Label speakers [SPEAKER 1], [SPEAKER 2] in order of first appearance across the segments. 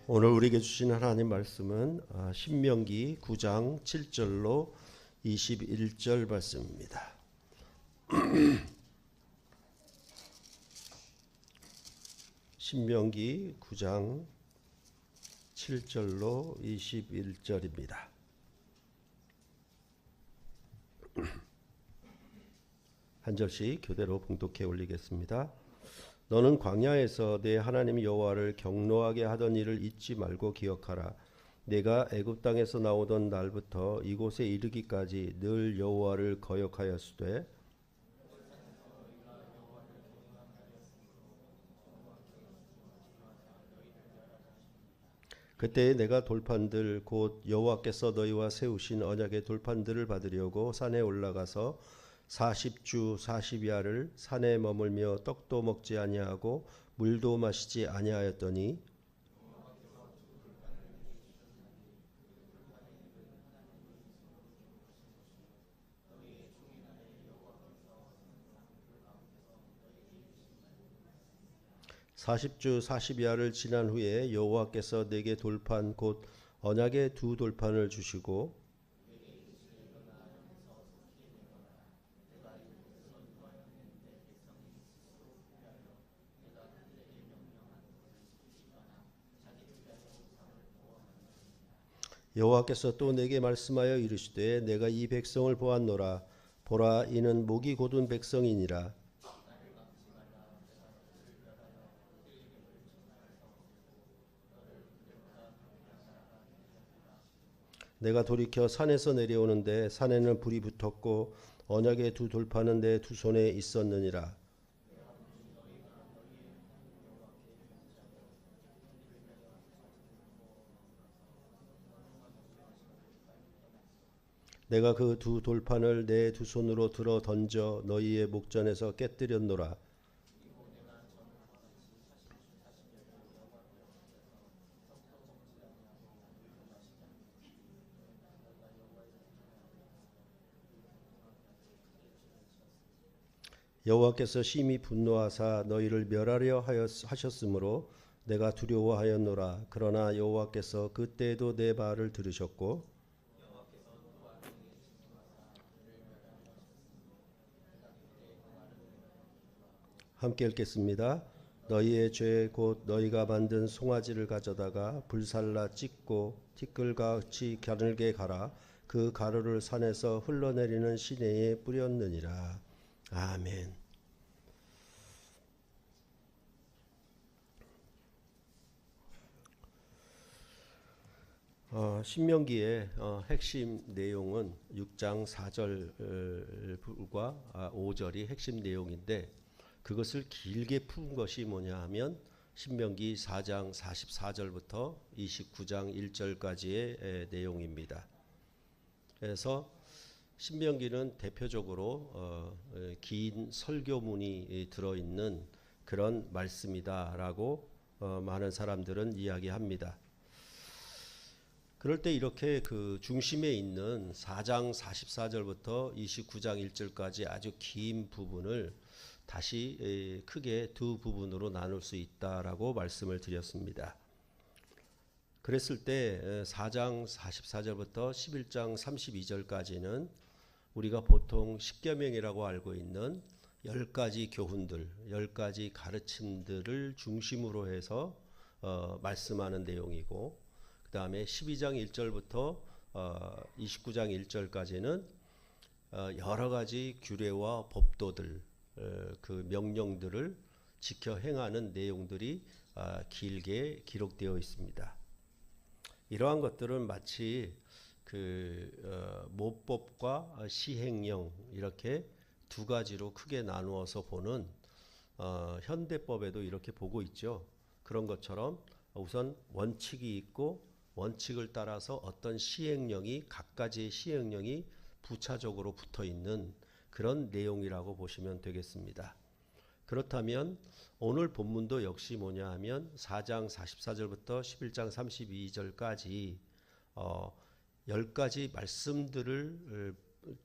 [SPEAKER 1] 오늘 우리에게 주신 하나님 말씀은 신명기 9장 7절로 21절 말씀입니다. 신명기 9장 7절로 21절입니다. 한 절씩 교대로 봉독해 올리겠습니다. 너는 광야에서 내 하나님 여호와를 경노하게 하던 일을 잊지 말고 기억하라. 내가 애굽 땅에서 나오던 날부터 이곳에 이르기까지 늘 여호와를 거역하였으되 그때 내가 돌판들 곧 여호와께서 너희와 세우신 언약의 돌판들을 받으려고 산에 올라가서 40주 40야를 산에 머물며 떡도 먹지 아니하고 물도 마시지 아니하였더니 40주 40야를 지난 후에 여호와께서 내게 돌판 곧 언약의 두 돌판을 주시고 여호와께서 또 내게 말씀하여 이르시되 내가 이 백성을 보았노라. 보라, 이는 목이 곧은 백성이니라. 내가 돌이켜 산에서 내려오는데 산에는 불이 붙었고 언약의 두 돌판은 내 두 손에 있었느니라. 내가 그 두 돌판을 내 두 손으로 들어 던져 너희의 목전에서 깨뜨렸노라. 여호와께서 심히 분노하사 너희를 멸하려 하셨으므로 내가 두려워하였노라. 그러나 여호와께서 그때에도 내 말을 들으셨고 함께 읽겠습니다. 너희의 죄 곧 너희가 만든 송아지를 가져다가 불살라 찢고 티끌같이 가늘게 갈아 그 가루를 산에서 흘러내리는 시내에 뿌렸느니라. 아멘. 신명기의 핵심 내용은 6장 4절과 5절이 핵심 내용인데 그것을 길게 푼 것이 뭐냐 하면 신명기 4장 44절부터 29장 1절까지의 내용입니다. 그래서 신명기는 대표적으로 긴 설교문이 들어있는 그런 말씀이다라고 많은 사람들은 이야기합니다. 그럴 때 이렇게 그 중심에 있는 4장 44절부터 29장 1절까지 아주 긴 부분을 다시 크게 두 부분으로 나눌 수 있다라고 말씀을 드렸습니다. 그랬을 때 4장 44절부터 11장 32절까지는 우리가 보통 십계명이라고 알고 있는 10가지 교훈들, 10가지 가르침들을 중심으로 해서 말씀하는 내용이고 그 다음에 12장 1절부터 29장 1절까지는 여러 가지 규례와 법도들 그 명령들을 지켜 행하는 내용들이 길게 기록되어 있습니다. 이러한 것들은 마치 그 모법과 시행령 이렇게 두 가지로 크게 나누어서 보는 현대법에도 이렇게 보고 있죠. 그런 것처럼 우선 원칙이 있고 원칙을 따라서 어떤 시행령이 각가지의 시행령이 부차적으로 붙어 있는 그런 내용이라고 보시면 되겠습니다. 그렇다면 오늘 본문도 역시 뭐냐 하면 4장 44절부터 11장 32절까지 10가지 말씀들을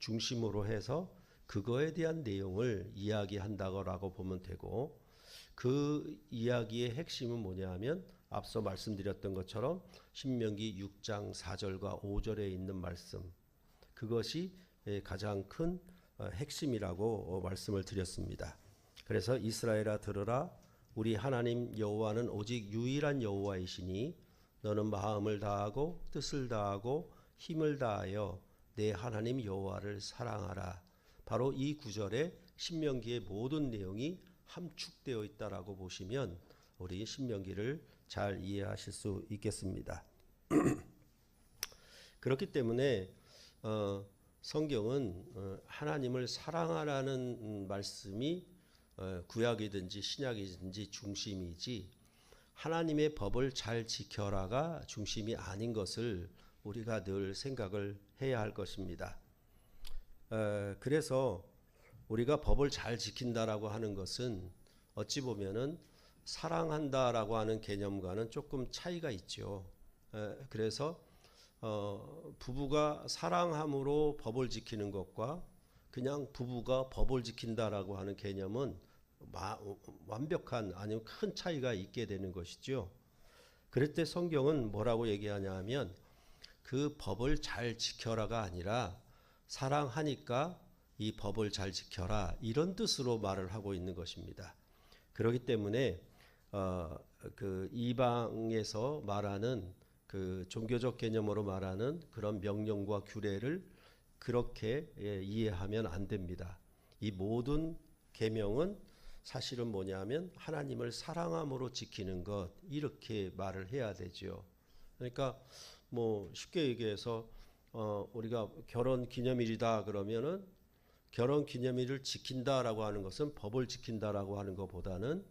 [SPEAKER 1] 중심으로 해서 그거에 대한 내용을 이야기한다고 보면 되고 그 이야기의 핵심은 뭐냐 하면 앞서 말씀드렸던 것처럼 신명기 6장 4절과 5절에 있는 말씀, 그것이 가장 큰 핵심이라고 말씀을 드렸습니다. 그래서 이스라엘아 들으라, 우리 하나님 여호와는 오직 유일한 여호와이시니 너는 마음을 다하고 뜻을 다하고 힘을 다하여 내 하나님 여호와를 사랑하라. 바로 이 구절에 신명기의 모든 내용이 함축되어 있다라고 보시면 우리 신명기를 잘 이해하실 수 있겠습니다. 그렇기 때문에 성경은 하나님을 사랑하라는 말씀이 구약이든지 신약이든지 중심이지 하나님의 법을 잘 지켜라가 중심이 아닌 것을 우리가 늘 생각을 해야 할 것입니다. 그래서 우리가 법을 잘 지킨다라고 하는 것은 어찌 보면은 사랑한다라고 하는 개념과는 조금 차이가 있죠. 그래서 부부가 사랑함으로 법을 지키는 것과 그냥 부부가 법을 지킨다라고 하는 개념은 완벽한 아니면 큰 차이가 있게 되는 것이죠. 그럴 때 성경은 뭐라고 얘기하냐 하면 그 법을 잘 지켜라가 아니라 사랑하니까 이 법을 잘 지켜라, 이런 뜻으로 말을 하고 있는 것입니다. 그렇기 때문에 그 이방에서 말하는 그 종교적 개념으로 말하는 그런 명령과 규례를 그렇게 이해하면 안 됩니다. 이 모든 계명은 사실은 뭐냐면 하나님을 사랑함으로 지키는 것, 이렇게 말을 해야 되죠. 그러니까 뭐 쉽게 얘기해서 우리가 결혼 기념일이다 그러면은 결혼 기념일을 지킨다라고 하는 것은 법을 지킨다라고 하는 것보다는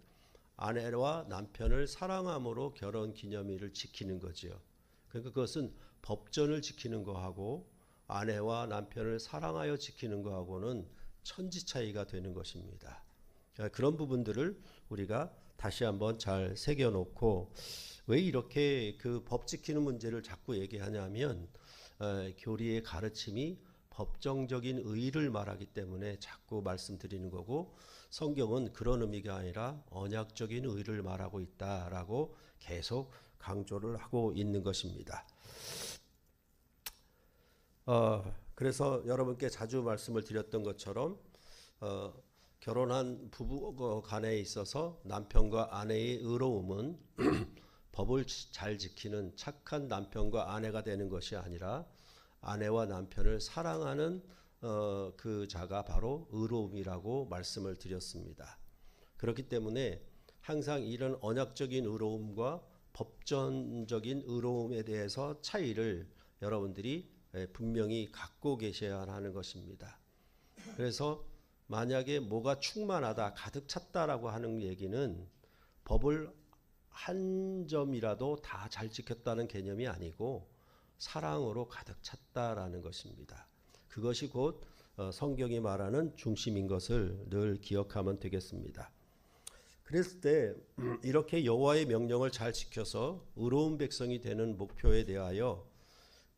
[SPEAKER 1] 아내와 남편을 사랑함으로 결혼 기념일을 지키는 거죠. 그러니까 그것은 법전을 지키는 거하고 아내와 남편을 사랑하여 지키는 거하고는 천지 차이가 되는 것입니다. 그런 부분들을 우리가 다시 한번 잘 새겨놓고, 왜 이렇게 그 법 지키는 문제를 자꾸 얘기하냐면 교리의 가르침이 법정적인 의의를 말하기 때문에 자꾸 말씀드리는 거고, 성경은 그런 의미가 아니라 언약적인 의의를 말하고 있다라고 계속 강조를 하고 있는 것입니다. 그래서 여러분께 자주 말씀을 드렸던 것처럼 결혼한 부부 간에 있어서 남편과 아내의 의로움은 법을 잘 지키는 착한 남편과 아내가 되는 것이 아니라 아내와 남편을 사랑하는 그 자가 바로 의로움이라고 말씀을 드렸습니다. 그렇기 때문에 항상 이런 언약적인 의로움과 법전적인 의로움에 대해서 차이를 여러분들이 분명히 갖고 계셔야 하는 것입니다. 그래서 만약에 뭐가 충만하다, 가득 찼다라고 하는 얘기는 법을 한 점이라도 다 잘 지켰다는 개념이 아니고 사랑으로 가득 찼다라는 것입니다. 그것이 곧 성경이 말하는 중심인 것을 늘 기억하면 되겠습니다. 그랬을 때 이렇게 여호와의 명령을 잘 지켜서 의로운 백성이 되는 목표에 대하여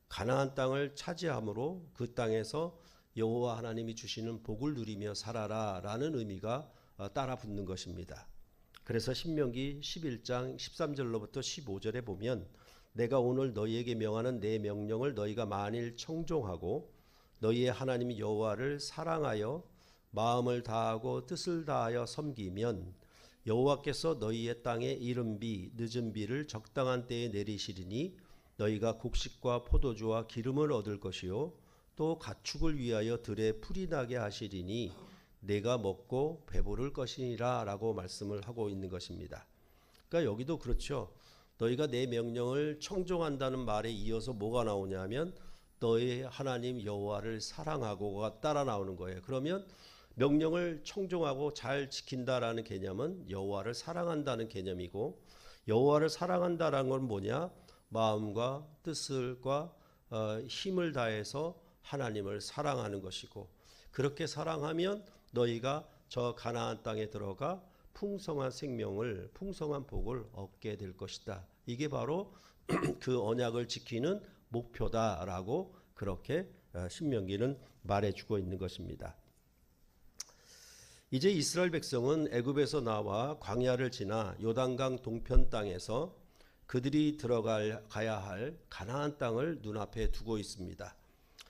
[SPEAKER 1] 가나안 땅을 차지함으로 그 땅에서 여호와 하나님이 주시는 복을 누리며 살아라라는 의미가 따라 붙는 것입니다. 그래서 신명기 11장 13절로부터 15절에 보면 내가 오늘 너희에게 명하는 내 명령을 너희가 만일 청종하고 너희의 하나님 여호와를 사랑하여 마음을 다하고 뜻을 다하여 섬기면 여호와께서 너희의 땅에 이른 비 늦은 비를 적당한 때에 내리시리니 너희가 곡식과 포도주와 기름을 얻을 것이요 또 가축을 위하여 들에 풀이 나게 하시리니 내가 먹고 배부를 것이니라 라고 말씀을 하고 있는 것입니다. 그러니까 여기도 그렇죠. 너희가 내 명령을 청종한다는 말에 이어서 뭐가 나오냐면 너희 하나님 여호와를 사랑하고가 따라 나오는 거예요. 그러면 명령을 청종하고 잘 지킨다라는 개념은 여호와를 사랑한다는 개념이고, 여호와를 사랑한다라는 건 뭐냐? 마음과 뜻과 힘을 다해서 하나님을 사랑하는 것이고, 그렇게 사랑하면 너희가 저 가나안 땅에 들어가 풍성한 생명을, 풍성한 복을 얻게 될 것이다. 이게 바로 그 언약을 지키는 목표다라고 그렇게 신명기는 말해주고 있는 것입니다. 이제 이스라엘 백성은 애굽에서 나와 광야를 지나 요단강 동편 땅에서 그들이 들어가야 할 가나안 땅을 눈앞에 두고 있습니다.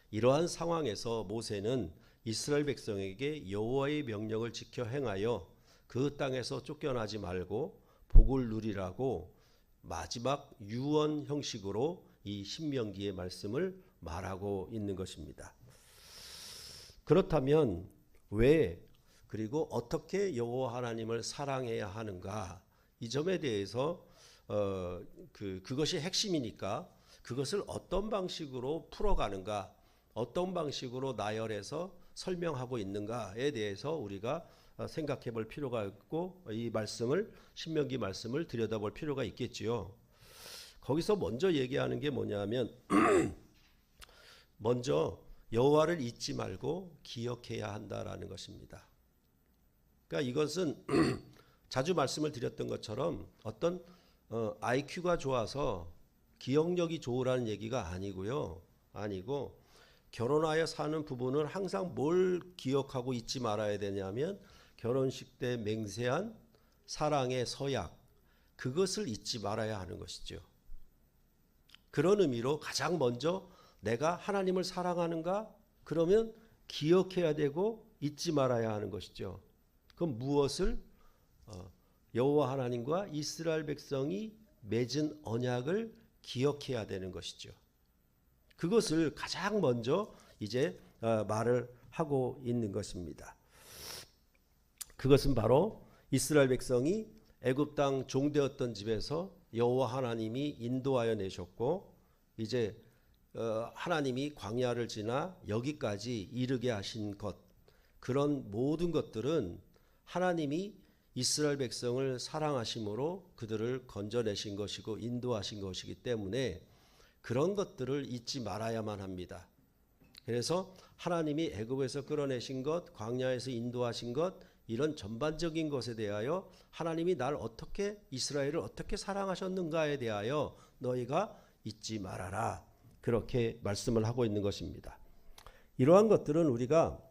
[SPEAKER 1] 이러한 상황에서 모세는 이스라엘 백성에게 여호와의 명령을 지켜 행하여 그 땅에서 쫓겨나지 말고 복을 누리라고 마지막 유언 형식으로 이 신명기의 말씀을 말하고 있는 것입니다. 그렇다면 왜 그리고 어떻게 여호와 하나님을 사랑해야 하는가? 이 점에 대해서 그것이 핵심이니까 그것을 어떤 방식으로 풀어가는가, 어떤 방식으로 나열해서 설명하고 있는가에 대해서 우리가 생각해 볼 필요가 있고 이 말씀을 신명기 말씀을 들여다볼 필요가 있겠지요. 거기서 먼저 얘기하는 게 뭐냐면 먼저 여호와를 잊지 말고 기억해야 한다라는 것입니다. 그러니까 이것은 자주 말씀을 드렸던 것처럼 어떤 IQ가 좋아서 기억력이 좋으라는 얘기가 아니고요. 아니고 결혼하여 사는 부부는 항상 뭘 기억하고 잊지 말아야 되냐면 결혼식 때 맹세한 사랑의 서약, 그것을 잊지 말아야 하는 것이죠. 그런 의미로 가장 먼저 내가 하나님을 사랑하는가? 그러면 기억해야 되고 잊지 말아야 하는 것이죠. 그럼 무엇을? 여호와 하나님과 이스라엘 백성이 맺은 언약을 기억해야 되는 것이죠. 그것을 가장 먼저 이제 말을 하고 있는 것입니다. 그것은 바로 이스라엘 백성이 애굽 땅 종되었던 집에서 여호와 하나님이 인도하여 내셨고 이제 하나님이 광야를 지나 여기까지 이르게 하신 것, 그런 모든 것들은 하나님이 이스라엘 백성을 사랑하심으로 그들을 건져내신 것이고 인도하신 것이기 때문에 그런 것들을 잊지 말아야만 합니다. 그래서 하나님이 애굽에서 끌어내신 것, 광야에서 인도하신 것, 이런 전반적인 것에 대하여 하나님이 날 어떻게 이스라엘을 어떻게 사랑하셨는가에 대하여 너희가 잊지 말아라. 그렇게 말씀을 하고 있는 것입니다. 이러한 것들은 우리가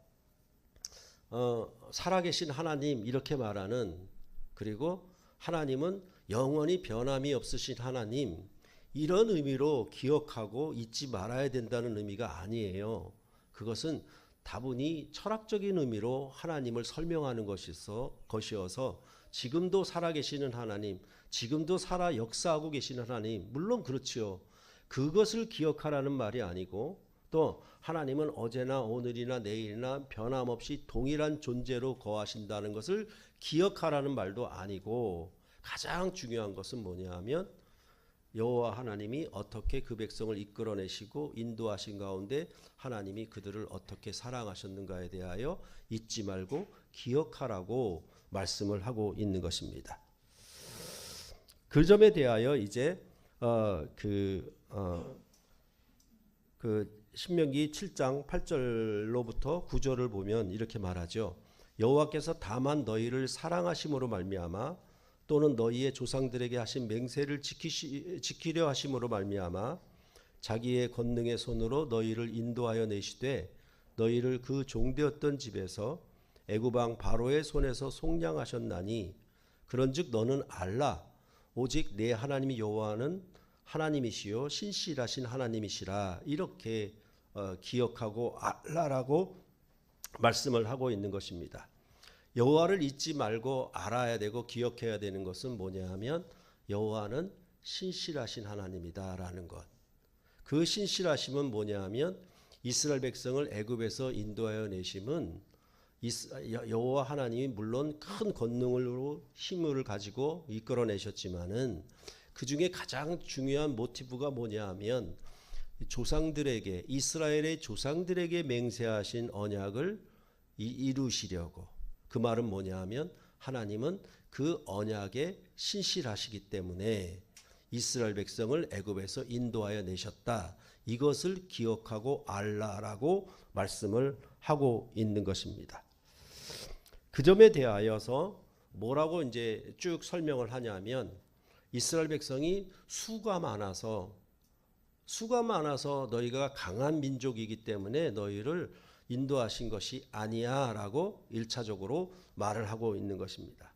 [SPEAKER 1] 살아계신 하나님 이렇게 말하는, 그리고 하나님은 영원히 변함이 없으신 하나님, 이런 의미로 기억하고 잊지 말아야 된다는 의미가 아니에요. 그것은 다분히 철학적인 의미로 하나님을 설명하는 것이어서 지금도 살아계시는 하나님, 지금도 살아 역사하고 계시는 하나님, 물론 그렇지요. 그것을 기억하라는 말이 아니고 또 하나님은 어제나 오늘이나 내일이나 변함없이 동일한 존재로 거하신다는 것을 기억하라는 말도 아니고 가장 중요한 것은 뭐냐 하면 여호와 하나님이 어떻게 그 백성을 이끌어내시고 인도하신 가운데 하나님이 그들을 어떻게 사랑하셨는가에 대하여 잊지 말고 기억하라고 말씀을 하고 있는 것입니다. 그 점에 대하여 이제 신명기 7장 8절로부터 9절을 보면 이렇게 말하죠. 여호와께서 다만 너희를 사랑하심으로 말미암아 또는 너희의 조상들에게 하신 맹세를 지키려 하심으로 말미암아 자기의 권능의 손으로 너희를 인도하여 내시되 너희를 그 종되었던 집에서 애굽 왕 바로의 손에서 속량하셨나니 그런즉 너는 알라 오직 내 하나님 여호와는 하나님이시요 신실하신 하나님이시라. 이렇게 기억하고 알라라고 말씀을 하고 있는 것입니다. 여호와를 잊지 말고 알아야 되고 기억해야 되는 것은 뭐냐 하면 여호와는 신실하신 하나님이다라는 것. 그 신실하심은 뭐냐 하면 이스라엘 백성을 애굽에서 인도하여 내심은 여호와 하나님이 물론 큰 권능으로 힘을 가지고 이끌어내셨지만은 그 중에 가장 중요한 모티브가 뭐냐 하면 조상들에게, 이스라엘의 조상들에게 맹세하신 언약을 이루시려고. 그 말은 뭐냐 하면 하나님은 그 언약에 신실하시기 때문에 이스라엘 백성을 애굽에서 인도하여 내셨다. 이것을 기억하고 알라라고 말씀을 하고 있는 것입니다. 그 점에 대하여서 뭐라고 이제 쭉 설명을 하냐면 이스라엘 백성이 수가 많아서 너희가 강한 민족이기 때문에 너희를 인도하신 것이 아니야 라고 1차적으로 말을 하고 있는 것입니다.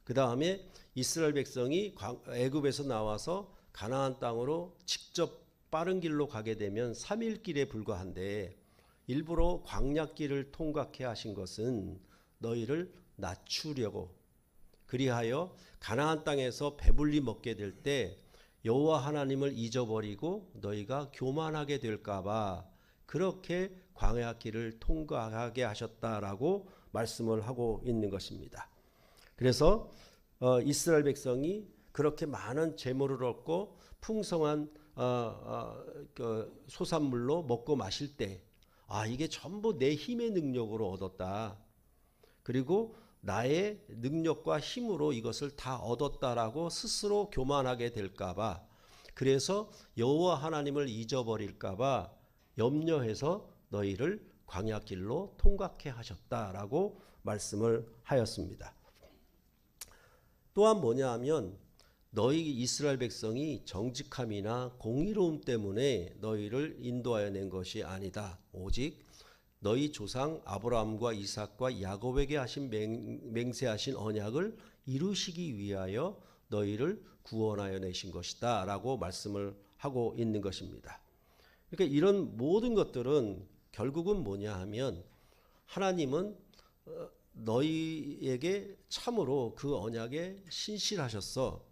[SPEAKER 1] 그 다음에 이스라엘 백성이 애굽에서 나와서 가나안 땅으로 직접 빠른 길로 가게 되면 3일 길에 불과한데 일부러 광야길을 통과케 하신 것은 너희를 낮추려고, 그리하여 가나안 땅에서 배불리 먹게 될 때 여호와 하나님을 잊어버리고 너희가 교만하게 될까봐 그렇게 광야길을 통과하게 하셨다라고 말씀을 하고 있는 것입니다. 그래서 이스라엘 백성이 그렇게 많은 재물을 얻고 풍성한 그 소산물로 먹고 마실 때, 이게 전부 내 힘의 능력으로 얻었다, 그리고 나의 능력과 힘으로 이것을 다 얻었다라고 스스로 교만하게 될까봐, 그래서 여호와 하나님을 잊어버릴까봐 염려해서 너희를 광야길로 통과케 하셨다라고 말씀을 하였습니다. 또한 뭐냐 하면 너희 이스라엘 백성이 정직함이나 공의로움 때문에 너희를 인도하여 낸 것이 아니다. 오직 너희 조상 아브라함과 이삭과 야곱에게 하신 맹세하신 언약을 이루시기 위하여 너희를 구원하여 내신 것이다 라고 말씀을 하고 있는 것입니다. 그러니까 이런 모든 것들은 결국은 뭐냐 하면 하나님은 너희에게 참으로 그 언약에 신실하셨어.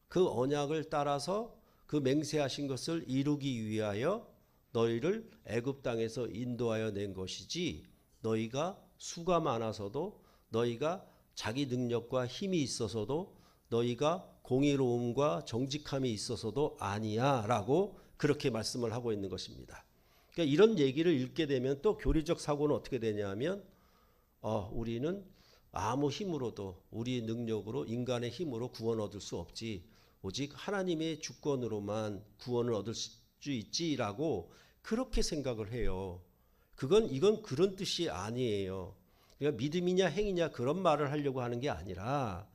[SPEAKER 1] 그 언약을 따라서 그 맹세하신 것을 이루기 위하여 너희를 애굽 땅에서 인도하여 낸 것이지, 너희가 수가 많아서도, 너희가 자기 능력과 힘이 있어서도, 너희가 공의로움과 정직함이 있어서도 아니야 라고 그렇게 말씀을 하고 있는 것입니다. 그러니까 이런 얘기를 읽게 되면 또 교리적 사고는 어떻게 되냐면 우리는 아무 힘으로도, 우리 능력으로, 인간의 힘으로 구원 얻을 수 없지, 오직 하나님의 주권으로만 구원을 얻을 수 있지라고 그렇게 생각을 해요. 이건 그런 뜻이 아니에요. 그러니까 믿음이냐 행위냐 그런 말을 하려고 하는 게 아니라,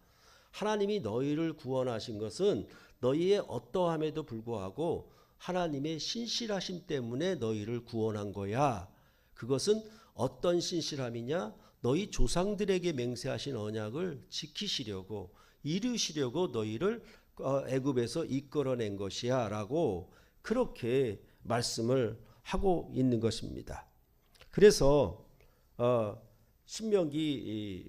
[SPEAKER 1] 하나님이 너희를 구원하신 것은 너희의 어떠함에도 불구하고 하나님의 신실하심 때문에 너희를 구원한 거야. 그것은 어떤 신실함이냐? 너희 조상들에게 맹세하신 언약을 지키시려고, 이루시려고 너희를 애굽에서 이끌어낸 것이야 라고 그렇게 말씀을 하고 있는 것입니다. 그래서 신명기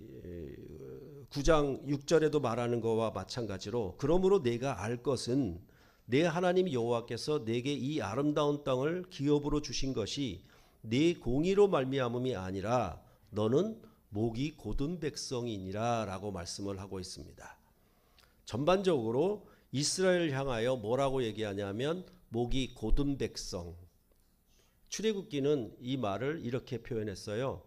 [SPEAKER 1] 9장 6절에도 말하는 것과 마찬가지로, 그러므로 내가 알 것은 내 하나님 여호와께서 내게 이 아름다운 땅을 기업으로 주신 것이 네 공의로 말미암음이 아니라 너는 목이 곧은 백성이니라 라고 말씀을 하고 있습니다. 전반적으로 이스라엘을 향하여 뭐라고 얘기하냐면 목이 곧은 백성. 출애굽기는 이 말을 이렇게 표현했어요.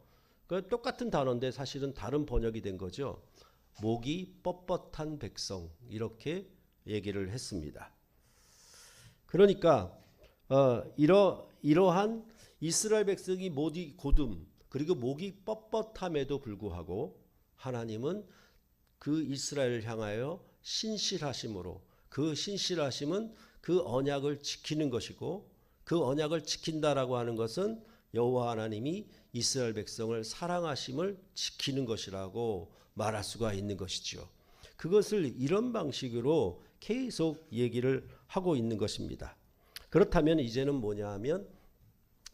[SPEAKER 1] 똑같은 단어인데 사실은 다른 번역이 된 거죠. 목이 뻣뻣한 백성, 이렇게 얘기를 했습니다. 그러니까 이러한 이스라엘 백성이 목이 곧음, 그리고 목이 뻣뻣함에도 불구하고 하나님은 그 이스라엘을 향하여 신실하심으로, 그 신실하심은 그 언약을 지키는 것이고, 그 언약을 지킨다라고 하는 것은 여호와 하나님이 이스라엘 백성을 사랑하심을 지키는 것이라고 말할 수가 있는 것이죠. 그것을 이런 방식으로 계속 얘기를 하고 있는 것입니다. 그렇다면 이제는 뭐냐 하면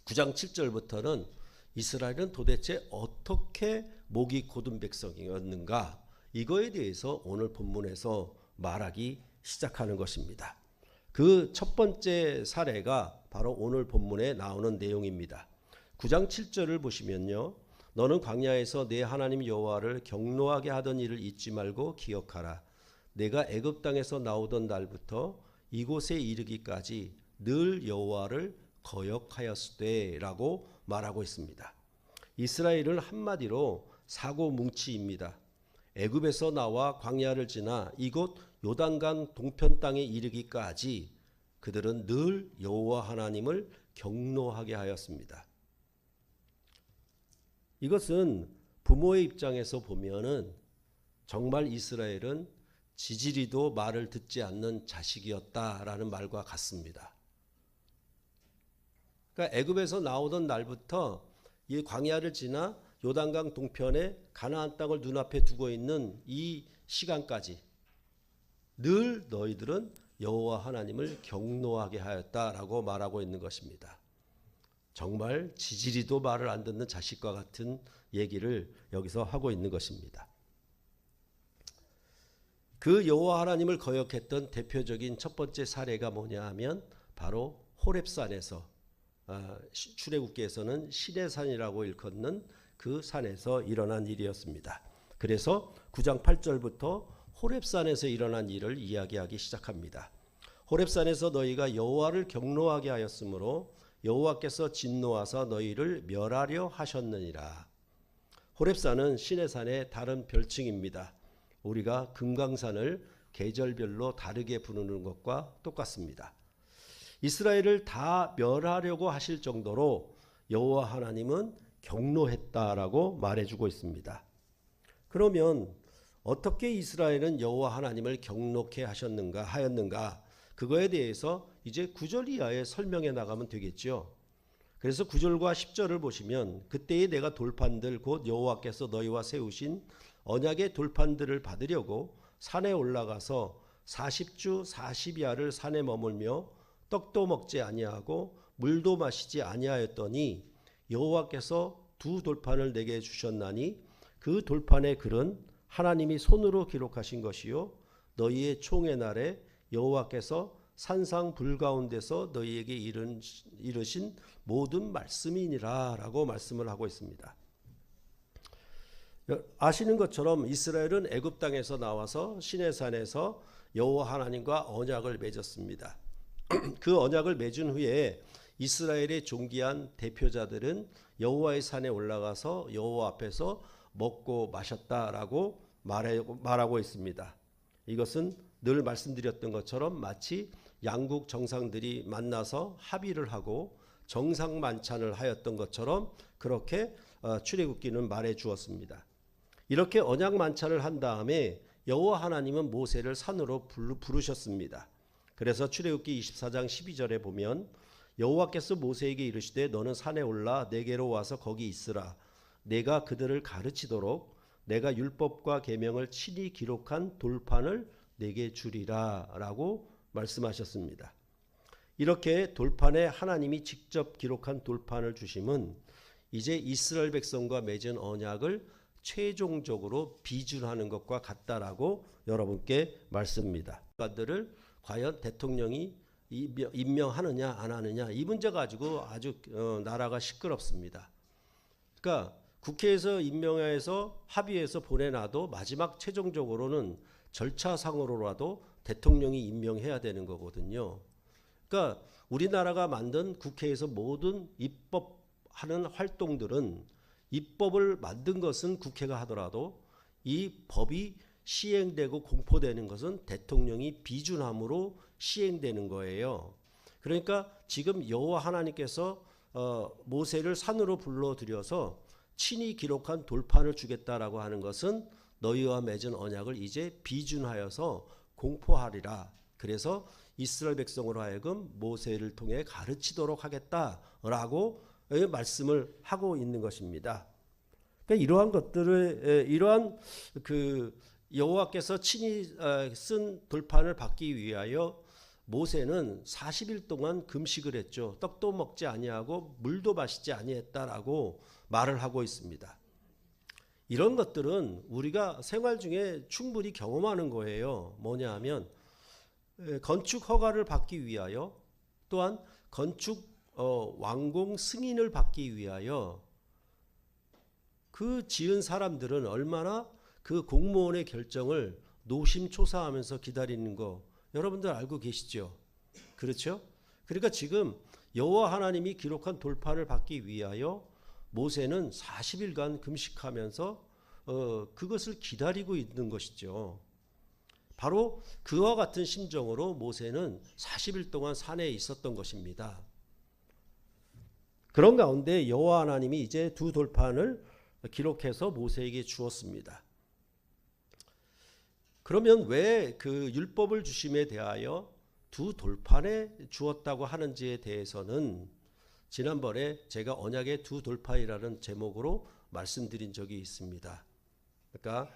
[SPEAKER 1] 9장 7절부터는 이스라엘은 도대체 어떻게 목이 곧은 백성이었는가, 이거에 대해서 오늘 본문에서 말하기 시작하는 것입니다. 그 첫 번째 사례가 바로 오늘 본문에 나오는 내용입니다. 9장 7절을 보시면요, 너는 광야에서 내 하나님 여호와를 경노하게 하던 일을 잊지 말고 기억하라. 내가 애굽 땅에서 나오던 날부터 이곳에 이르기까지 늘 여호와를 거역하였으되 라고 말하고 있습니다. 이스라엘은 한마디로 사고뭉치입니다. 애굽에서 나와 광야를 지나 이곳 요단강 동편 땅에 이르기까지 그들은 늘 여호와 하나님을 경노하게 하였습니다. 이것은 부모의 입장에서 보면은 정말 이스라엘은 지지리도 말을 듣지 않는 자식이었다라는 말과 같습니다. 그러니까 애굽에서 나오던 날부터 이 광야를 지나 요단강 동편에 가나안 땅을 눈앞에 두고 있는 이 시간까지 늘 너희들은 여호와 하나님을 경노하게 하였다라고 말하고 있는 것입니다. 정말 지지리도 말을 안 듣는 자식과 같은 얘기를 여기서 하고 있는 것입니다. 그 여호와 하나님을 거역했던 대표적인 첫 번째 사례가 뭐냐 하면 바로 호렙산에서 출애굽기에서는 시내산이라고 일컫는 그 산에서 일어난 일이었습니다. 그래서 9장 8절부터 호렙산에서 일어난 일을 이야기하기 시작합니다. 호렙산에서 너희가 여호와를 경노하게 하였으므로 여호와께서 진노하사 너희를 멸하려 하셨느니라. 호렙산은 시내산의 다른 별칭입니다. 우리가 금강산을 계절별로 다르게 부르는 것과 똑같습니다. 이스라엘을 다 멸하려고 하실 정도로 여호와 하나님은 경노했다라고 말해주고 있습니다. 그러면 어떻게 이스라엘은 여호와 하나님을 경노케 하였는가? 그거에 대해서 이제 9절 이하에 설명해 나가면 되겠죠. 그래서 9절과 10절을 보시면 그때에 내가 돌판들 곧 여호와께서 너희와 세우신 언약의 돌판들을 받으려고 산에 올라가서 40주 40야를 산에 머물며 떡도 먹지 아니하고 물도 마시지 아니하였더니 여호와께서 두 돌판을 내게 주셨나니 그 돌판의 글은 하나님이 손으로 기록하신 것이요 너희의 총의 날에 여호와께서 산상 불 가운데서 너희에게 이르신 모든 말씀이니라 라고 말씀을 하고 있습니다. 아시는 것처럼 이스라엘은 애굽 땅에서 나와서 시내산에서 여호와 하나님과 언약을 맺었습니다. 그 언약을 맺은 후에 이스라엘의 존귀한 대표자들은 여호와의 산에 올라가서 여호와 앞에서 먹고 마셨다라고 말하고 있습니다. 이것은 늘 말씀드렸던 것처럼 마치 양국 정상들이 만나서 합의를 하고 정상 만찬을 하였던 것처럼 그렇게 출애굽기는 말해 주었습니다. 이렇게 언약 만찬을 한 다음에 여호와 하나님은 모세를 산으로 부르셨습니다. 그래서 출애굽기 24장 12절에 보면 여호와께서 모세에게 이르시되 너는 산에 올라 내게로 와서 거기 있으라. 내가 그들을 가르치도록 내가 율법과 계명을 친히 기록한 돌판을 내게 주리라 라고 말씀하셨습니다. 이렇게 돌판에 하나님이 직접 기록한 돌판을 주심은 이제 이스라엘 백성과 맺은 언약을 최종적으로 비준하는 것과 같다라고 여러분께 말씀입니다. 그들을 과연 대통령이 임명하느냐 안 하느냐 이 문제 가지고 아주 나라가 시끄럽습니다. 그러니까 국회에서 임명해서 합의해서 보내놔도 마지막 최종적으로는 절차상으로라도 대통령이 임명해야 되는 거거든요. 그러니까 우리나라가 만든 국회에서 모든 입법하는 활동들은 입법을 만든 것은 국회가 하더라도 이 법이 시행되고 공포되는 것은 대통령이 비준함으로 시행되는 거예요. 그러니까 지금 여호와 하나님께서 모세를 산으로 불러들여서 친히 기록한 돌판을 주겠다라고 하는 것은 너희와 맺은 언약을 이제 비준하여서 공포하리라. 그래서 이스라엘 백성으로 하여금 모세를 통해 가르치도록 하겠다라고 말씀을 하고 있는 것입니다. 그러니까 이러한 것들을 이러한 그 여호와께서 친히 쓴 돌판을 받기 위하여 모세는 40일 동안 금식을 했죠. 떡도 먹지 아니하고 물도 마시지 아니했다라고 말을 하고 있습니다. 이런 것들은 우리가 생활 중에 충분히 경험하는 거예요. 뭐냐 하면 건축 허가를 받기 위하여 또한 건축 완공 승인을 받기 위하여 그 지은 사람들은 얼마나 그 공무원의 결정을 노심초사하면서 기다리는 거 여러분들 알고 계시죠? 그렇죠? 그러니까 지금 여호와 하나님이 기록한 돌판을 받기 위하여 모세는 40일간 금식하면서 그것을 기다리고 있는 것이죠. 바로 그와 같은 심정으로 모세는 40일 동안 산에 있었던 것입니다. 그런 가운데 여호와 하나님이 이제 두 돌판을 기록해서 모세에게 주었습니다. 그러면 왜 그 율법을 주심에 대하여 두 돌판에 주었다고 하는지에 대해서는 지난번에 제가 언약의 두 돌판이라는 제목으로 말씀드린 적이 있습니다. 그러니까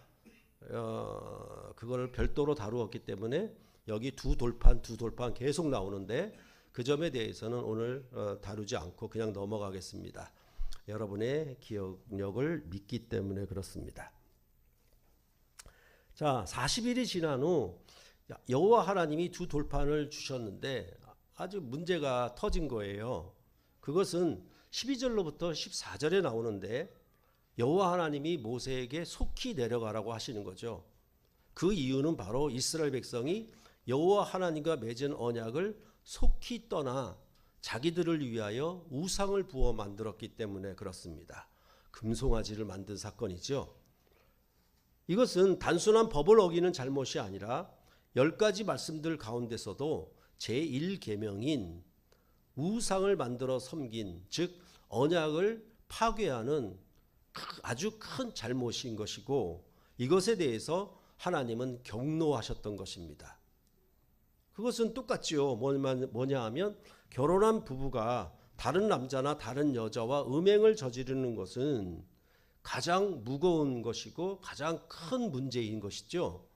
[SPEAKER 1] 그거를 별도로 다루었기 때문에 여기 두 돌판 계속 나오는데 그 점에 대해서는 오늘 다루지 않고 그냥 넘어가겠습니다. 여러분의 기억력을 믿기 때문에 그렇습니다. 자, 40일이 지난 후 여호와 하나님이 두 돌판을 주셨는데 아주 문제가 터진 거예요. 그것은 12절로부터 14절에 나오는데 여호와 하나님이 모세에게 속히 내려가라고 하시는 거죠. 그 이유는 바로 이스라엘 백성이 여호와 하나님과 맺은 언약을 속히 떠나 자기들을 위하여 우상을 부어 만들었기 때문에 그렇습니다. 금송아지를 만든 사건이죠. 이것은 단순한 법을 어기는 잘못이 아니라 10가지 말씀들 가운데서도 제1계명인 우상을 만들어 섬긴, 즉 언약을 파괴하는 아주 큰 잘못인 것이고, 이것에 대해서 하나님은 경노하셨던 것입니다. 그것은 똑같지요. 뭐냐 하면 결혼한 부부가 다른 남자나 다른 여자와 음행을 저지르는 것은 가장 무거운 것이고 가장 큰 문제인 것이죠.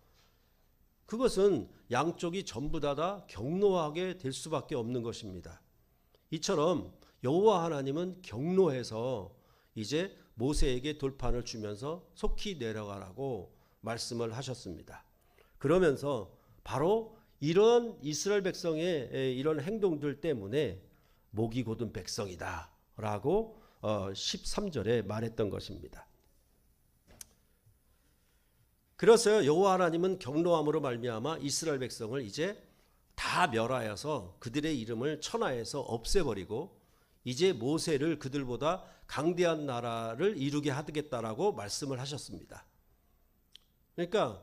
[SPEAKER 1] 그것은 양쪽이 전부 다 경노하게 될 수밖에 없는 것입니다. 이처럼 여호와 하나님은 경노해서 이제 모세에게 돌판을 주면서 속히 내려가라고 말씀을 하셨습니다. 그러면서 바로 이런 이스라엘 백성의 이런 행동들 때문에 목이 곧은 백성이다 라고 13절에 말했던 것입니다. 그래서 여호와 하나님은 경노함으로 말미암아 이스라엘 백성을 이제 다 멸하여서 그들의 이름을 천하에서 없애버리고 이제 모세를 그들보다 강대한 나라를 이루게 하겠다라고 말씀을 하셨습니다. 그러니까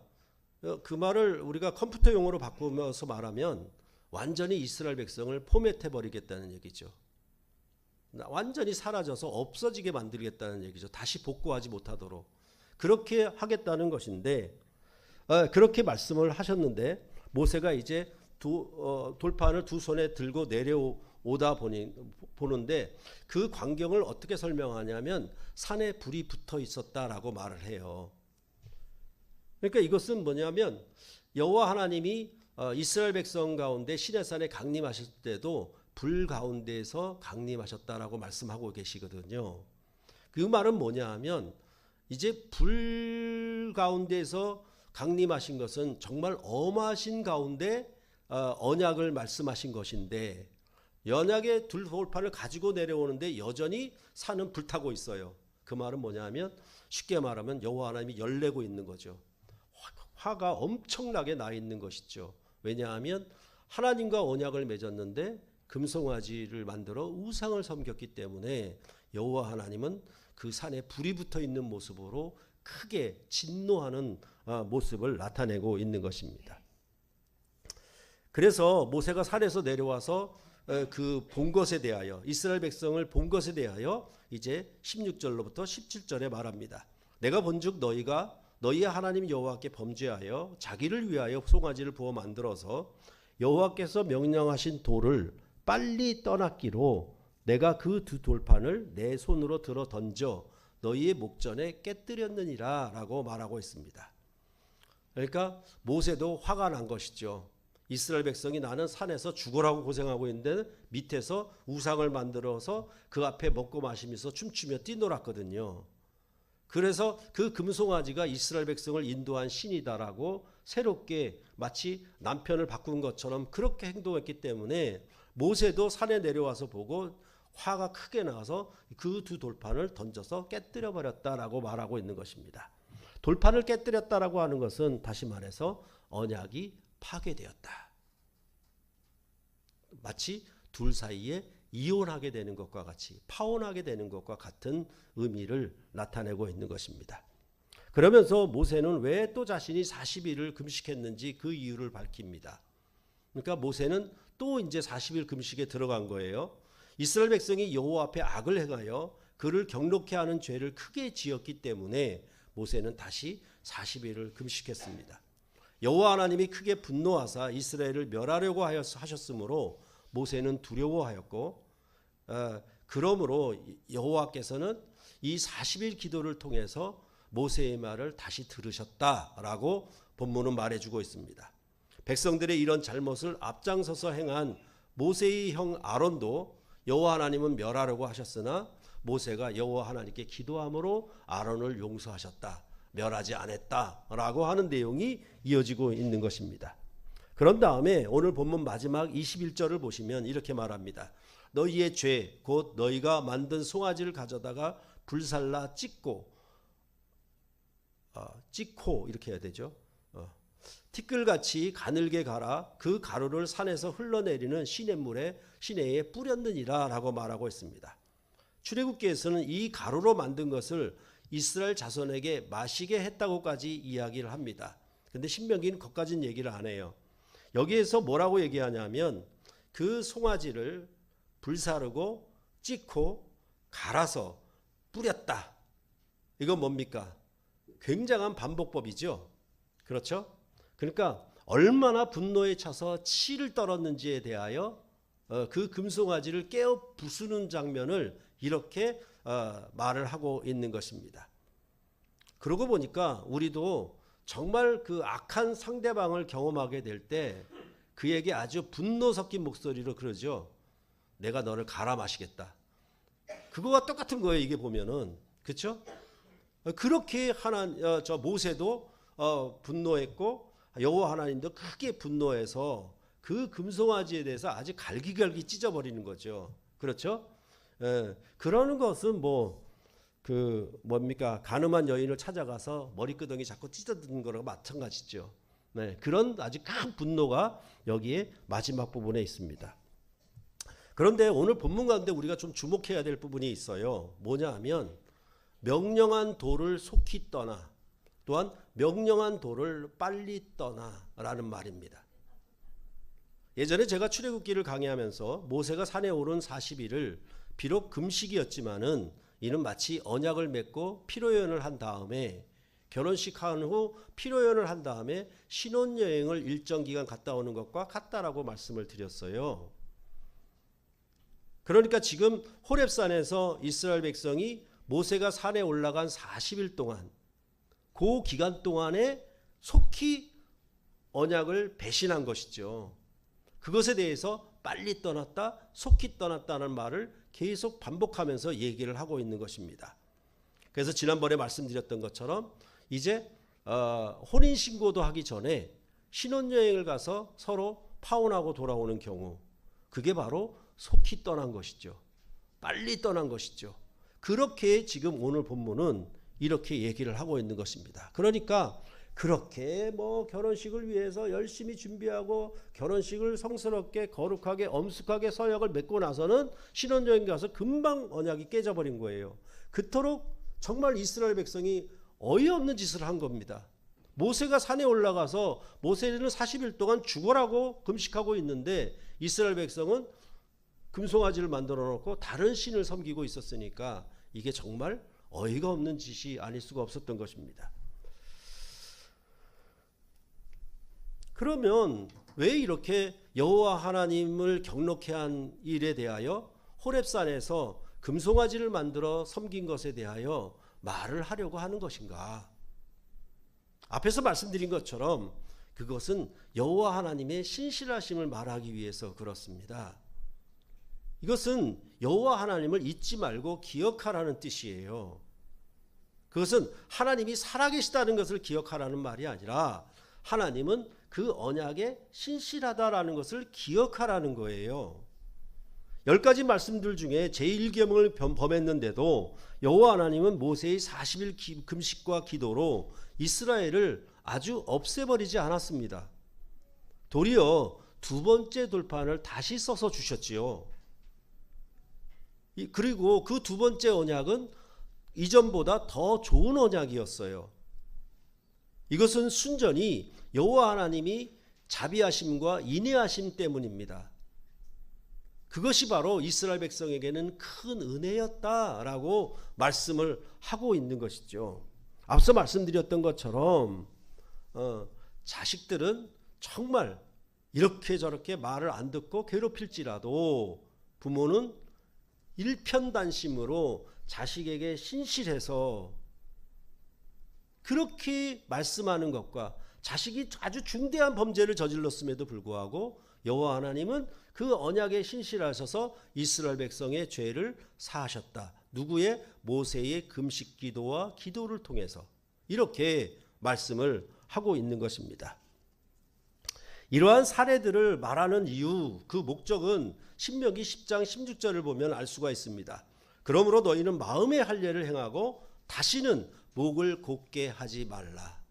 [SPEAKER 1] 그 말을 우리가 컴퓨터 용어로 바꾸면서 말하면 완전히 이스라엘 백성을 포맷해버리겠다는 얘기죠. 완전히 사라져서 없어지게 만들겠다는 얘기죠. 다시 복구하지 못하도록. 그렇게 하겠다는 것인데, 그렇게 말씀을 하셨는데 모세가 이제 돌판을 두 손에 들고 내려오다 보는데 그 광경을 어떻게 설명하냐면 산에 불이 붙어 있었다라고 말을 해요. 그러니까 이것은 뭐냐면 여호와 하나님이 이스라엘 백성 가운데 시내산에 강림하실 때도 불 가운데에서 강림하셨다라고 말씀하고 계시거든요. 그 말은 뭐냐 하면 이제 불 가운데에서 강림하신 것은 정말 엄하신 가운데 언약을 말씀하신 것인데, 언약의 돌판을 가지고 내려오는데 여전히 산은 불타고 있어요. 그 말은 뭐냐 하면 쉽게 말하면 여호와 하나님이 열내고 있는 거죠. 화가 엄청나게 나 있는 것이죠. 왜냐하면 하나님과 언약을 맺었는데 금송아지를 만들어 우상을 섬겼기 때문에 여호와 하나님은 그 산에 불이 붙어 있는 모습으로 크게 진노하는 모습을 나타내고 있는 것입니다. 그래서 모세가 산에서 내려와서 그 본 것에 대하여, 이스라엘 백성을 본 것에 대하여 이제 16절로부터 17절에 말합니다. 내가 본즉 너희가 너희의 하나님 여호와께 범죄하여 자기를 위하여 송아지를 부어 만들어서 여호와께서 명령하신 돌을 빨리 떠났기로 내가 그 두 돌판을 내 손으로 들어 던져 너희의 목전에 깨뜨렸느니라 라고 말하고 있습니다. 그러니까 모세도 화가 난 것이죠. 이스라엘 백성이 나는 산에서 죽으라고 고생하고 있는데 밑에서 우상을 만들어서 그 앞에 먹고 마시면서 춤추며 뛰놀았거든요. 그래서 그 금송아지가 이스라엘 백성을 인도한 신이다라고 새롭게 마치 남편을 바꾼 것처럼 그렇게 행동했기 때문에 모세도 산에 내려와서 보고 화가 크게 나서 그 두 돌판을 던져서 깨뜨려 버렸다라고 말하고 있는 것입니다. 돌판을 깨뜨렸다라고 하는 것은 다시 말해서 언약이 파괴되었다. 마치 둘 사이에 이혼하게 되는 것과 같이, 파혼하게 되는 것과 같은 의미를 나타내고 있는 것입니다. 그러면서 모세는 왜 또 자신이 40일을 금식했는지 그 이유를 밝힙니다. 그러니까 모세는 또 이제 40일 금식에 들어간 거예요. 이스라엘 백성이 여호와 앞에 악을 행하여 그를 경록케 하는 죄를 크게 지었기 때문에 모세는 다시 40일을 금식했습니다. 여호와 하나님이 크게 분노하사 이스라엘을 멸하려고 하셨으므로 모세는 두려워하였고, 그러므로 여호와께서는 이 40일 기도를 통해서 모세의 말을 다시 들으셨다라고 본문은 말해주고 있습니다. 백성들의 이런 잘못을 앞장서서 행한 모세의 형 아론도 여호와 하나님은 멸하려고 하셨으나 모세가 여호와 하나님께 기도함으로 아론을 용서하셨다, 멸하지 않았다라고 하는 내용이 이어지고 있는 것입니다. 그런 다음에 오늘 본문 마지막 21절을 보시면 이렇게 말합니다. 너희의 죄 곧 너희가 만든 송아지를 가져다가 불살라 찢고 이렇게 해야 되죠. 티끌같이 가늘게 갈아 그 가루를 산에서 흘러내리는 시냇에 뿌렸느니라 라고 말하고 있습니다. 출애굽기에서는 이 가루로 만든 것을 이스라엘 자손에게 마시게 했다고까지 이야기를 합니다. 근데 신명기는 거기까지는 얘기를 안 해요. 여기에서 뭐라고 얘기하냐면 그 송아지를 불사르고 찢고 갈아서 뿌렸다. 이건 뭡니까? 굉장한 반복법이죠. 그렇죠? 그러니까 얼마나 분노에 차서 치를 떨었는지에 대하여 그 금송아지를 깨어 부수는 장면을 이렇게 말을 하고 있는 것입니다. 그러고 보니까 우리도 정말 그 악한 상대방을 경험하게 될 때 그에게 아주 분노 섞인 목소리로 그러죠. 내가 너를 갈아 마시겠다. 그거와 똑같은 거예요. 이게 보면은. 그렇죠? 그렇게 저 모세도 분노했고 여호와 하나님도 크게 분노해서 그 금송아지에 대해서 아주 갈기갈기 찢어버리는 거죠. 그렇죠? 그러는 것은 뭡니까? 가늠한 여인을 찾아가서 머리끄덩이 자꾸 찢어드는 거랑 마찬가지죠. 네, 그런 아주 큰 분노가 여기에 마지막 부분에 있습니다. 그런데 오늘 본문 가운데 우리가 좀 주목해야 될 부분이 있어요. 뭐냐 하면 명령한 도를 속히 떠나, 또한 명령한 도를 빨리 떠나라는 말입니다. 예전에 제가 출애굽기를 강의하면서 모세가 산에 오른 40일을 비록 금식이었지만은 이는 마치 언약을 맺고 피로연을 한 다음에 결혼식 한 후 피로연을 한 다음에 신혼여행을 일정 기간 갔다 오는 것과 같다라고 말씀을 드렸어요. 그러니까 지금 호렙산에서 이스라엘 백성이 모세가 산에 올라간 40일 동안 그 기간 동안에 속히 언약을 배신한 것이죠. 그것에 대해서 빨리 떠났다, 속히 떠났다는 말을 계속 반복하면서 얘기를 하고 있는 것입니다. 그래서 지난번에 말씀드렸던 것처럼 이제 혼인신고도 하기 전에 신혼여행을 가서 서로 파혼하고 돌아오는 경우, 그게 바로 속히 떠난 것이죠. 빨리 떠난 것이죠. 그렇게 지금 오늘 본문은 이렇게 얘기를 하고 있는 것입니다. 그러니까 그렇게 결혼식을 위해서 열심히 준비하고 결혼식을 성스럽게 거룩하게 엄숙하게 서약을 맺고 나서는 신혼여행 가서 금방 언약이 깨져버린 거예요. 그토록 정말 이스라엘 백성이 어이없는 짓을 한 겁니다. 모세가 산에 올라가서 모세는 40일 동안 죽으라고 금식하고 있는데 이스라엘 백성은 금송아지를 만들어 놓고 다른 신을 섬기고 있었으니까 이게 정말 어이가 없는 짓이 아닐 수가 없었던 것입니다. 그러면 왜 이렇게 여호와 하나님을 경록케 한 일에 대하여 호렙산에서 금송아지를 만들어 섬긴 것에 대하여 말을 하려고 하는 것인가? 앞에서 말씀드린 것처럼 그것은 여호와 하나님의 신실하심을 말하기 위해서 그렇습니다. 이것은 여호와 하나님을 잊지 말고 기억하라는 뜻이에요. 그것은 하나님이 살아계시다는 것을 기억하라는 말이 아니라 하나님은 그 언약에 신실하다라는 것을 기억하라는 거예요. 10가지 말씀들 중에 제1계명을 범했는데도 여호와 하나님은 모세의 40일 금식과 기도로 이스라엘을 아주 없애버리지 않았습니다. 도리어 두 번째 돌판을 다시 써서 주셨지요. 그리고 그 두 번째 언약은 이전보다 더 좋은 언약이었어요. 이것은 순전히 여호와 하나님이 자비하심과 인애하심 때문입니다. 그것이 바로 이스라엘 백성에게는 큰 은혜였다라고 말씀을 하고 있는 것이죠. 앞서 말씀드렸던 것처럼 자식들은 정말 이렇게 저렇게 말을 안 듣고 괴롭힐지라도 부모는 일편단심으로 자식에게 신실해서 그렇게 말씀하는 것과 자식이 아주 중대한 범죄를 저질렀음에도 불구하고 여호와 하나님은 그 언약에 신실하셔서 이스라엘 백성의 죄를 사하셨다. 누구의? 모세의 금식 기도와 기도를 통해서 이렇게 말씀을 하고 있는 것입니다. 이러한 사례들을 말하는 이유, 그 목적은 신명기 10장 16절을 보면 알 수가 있습니다. 그러므로 너희는 마음의 할례를 행하고 다시는 목을 곧게 하지 말라.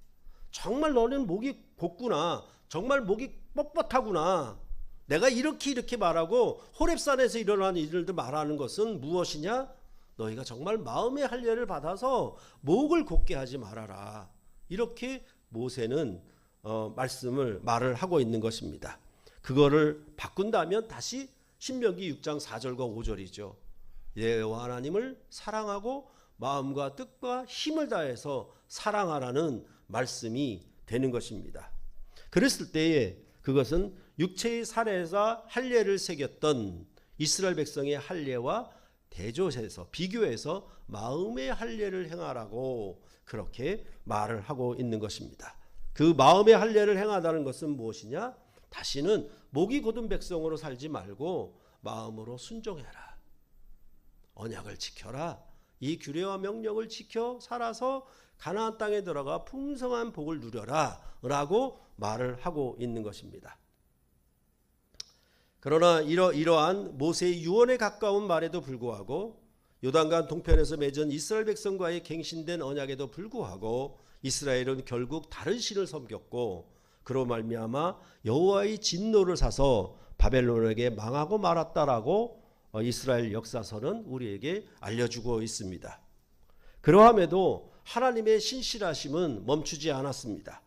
[SPEAKER 1] 정말 너는 목이 곧구나. 정말 목이 뻣뻣하구나. 내가 이렇게 말하고 호렙산에서 일어난 일들을 말하는 것은 무엇이냐? 너희가 정말 마음의 할례를 받아서 목을 곧게 하지 말아라. 이렇게 모세는 말을 하고 있는 것입니다. 그거를 바꾼다면 다시 신명기 6장 4절과 5절이죠. 여호와 하나님을 사랑하고 마음과 뜻과 힘을 다해서 사랑하라는 말씀이 되는 것입니다. 그랬을 때에 그것은 육체의 살에서 할례를 새겼던 이스라엘 백성의 할례와 대조해서 비교해서 마음의 할례를 행하라고 그렇게 말을 하고 있는 것입니다. 그 마음의 할례를 행하다는 것은 무엇이냐? 다시는 목이 곧은 백성으로 살지 말고 마음으로 순종해라. 언약을 지켜라. 이 규례와 명령을 지켜 살아서 가나안 땅에 들어가 풍성한 복을 누려라 라고 말을 하고 있는 것입니다. 그러나 이러한 모세의 유언에 가까운 말에도 불구하고 요단강 동편에서 맺은 이스라엘 백성과의 갱신된 언약에도 불구하고 이스라엘은 결국 다른 신을 섬겼고 그로 말미암아 여호와의 진노를 사서 바벨론에게 망하고 말았다라고 이스라엘 역사서는 우리에게 알려주고 있습니다. 그러함에도 하나님의 신실하심은 멈추지 않았습니다.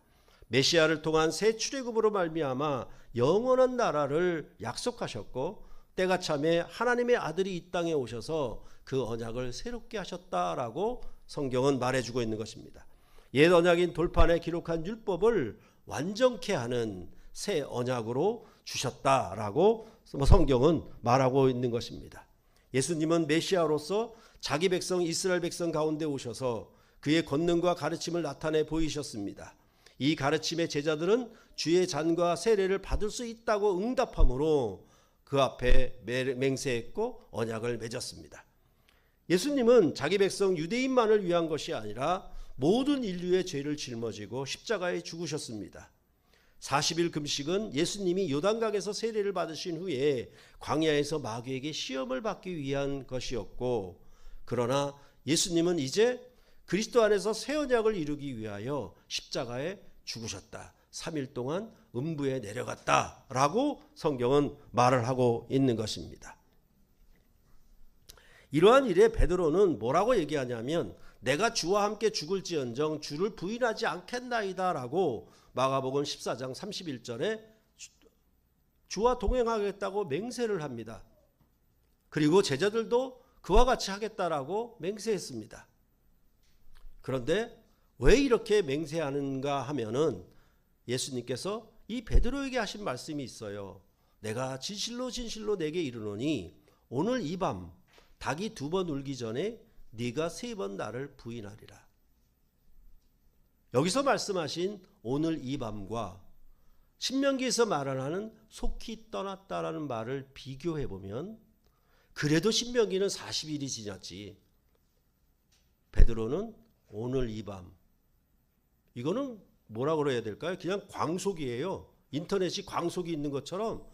[SPEAKER 1] 메시아를 통한 새 출애굽으로 말미암아 영원한 나라를 약속하셨고 때가 참에 하나님의 아들이 이 땅에 오셔서 그 언약을 새롭게 하셨다라고 성경은 말해주고 있는 것입니다. 옛 언약인 돌판에 기록한 율법을 완전케 하는 새 언약으로 주셨다라고 성경은 말하고 있는 것입니다. 예수님은 메시아로서 자기 백성 이스라엘 백성 가운데 오셔서 그의 권능과 가르침을 나타내 보이셨습니다. 이 가르침의 제자들은 주의 잔과 세례를 받을 수 있다고 응답함으로 그 앞에 맹세했고 언약을 맺었습니다. 예수님은 자기 백성 유대인만을 위한 것이 아니라 모든 인류의 죄를 짊어지고 십자가에 죽으셨습니다. 40일 금식은 예수님이 요단강에서 세례를 받으신 후에 광야에서 마귀에게 시험을 받기 위한 것이었고, 그러나 예수님은 이제 그리스도 안에서 새 언약을 이루기 위하여 십자가에 죽으셨다. 3일 동안 음부에 내려갔다라고 성경은 말을 하고 있는 것입니다. 이러한 일에 베드로는 뭐라고 얘기하냐면 내가 주와 함께 죽을지언정 주를 부인하지 않겠나이다라고 마가복음 14장 31절에 주와 동행하겠다고 맹세를 합니다. 그리고 제자들도 그와 같이 하겠다라고 맹세했습니다. 그런데 왜 이렇게 맹세하는가 하면은 예수님께서 이 베드로에게 하신 말씀이 있어요. 내가 진실로 진실로 내게 이르노니 오늘 이 밤 닭이 2번 울기 전에 네가 3번 나를 부인하리라. 여기서 말씀하신 오늘 이 밤과 신명기에서 말하는 속히 떠났다라는 말을 비교해 보면 그래도 신명기는 40일이 지났지. 베드로는 오늘 이 밤. 이거는 뭐라 그래야 될까요? 그냥 광속이에요. 인터넷이 광속이 있는 것처럼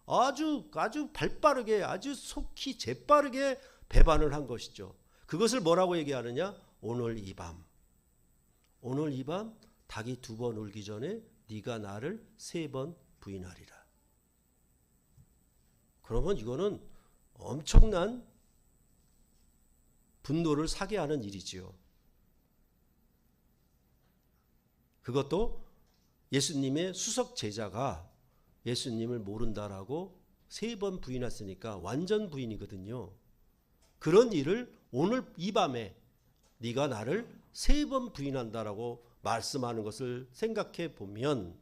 [SPEAKER 1] 아주 발빠르게 아주 속히 재빠르게 배반을 한 것이죠. 그것을 뭐라고 얘기하느냐? 오늘 이 밤. 오늘 이 밤 닭이 2번 울기 전에 네가 나를 3번 부인하리라. 그러면 이거는 엄청난 분노를 사게 하는 일이지요. 그것도 예수님의 수석 제자가 예수님을 모른다라고 3번 부인했으니까 완전 부인이거든요. 그런 일을 오늘 이 밤에 네가 나를 3번 부인한다라고 말씀하는 것을 생각해 보면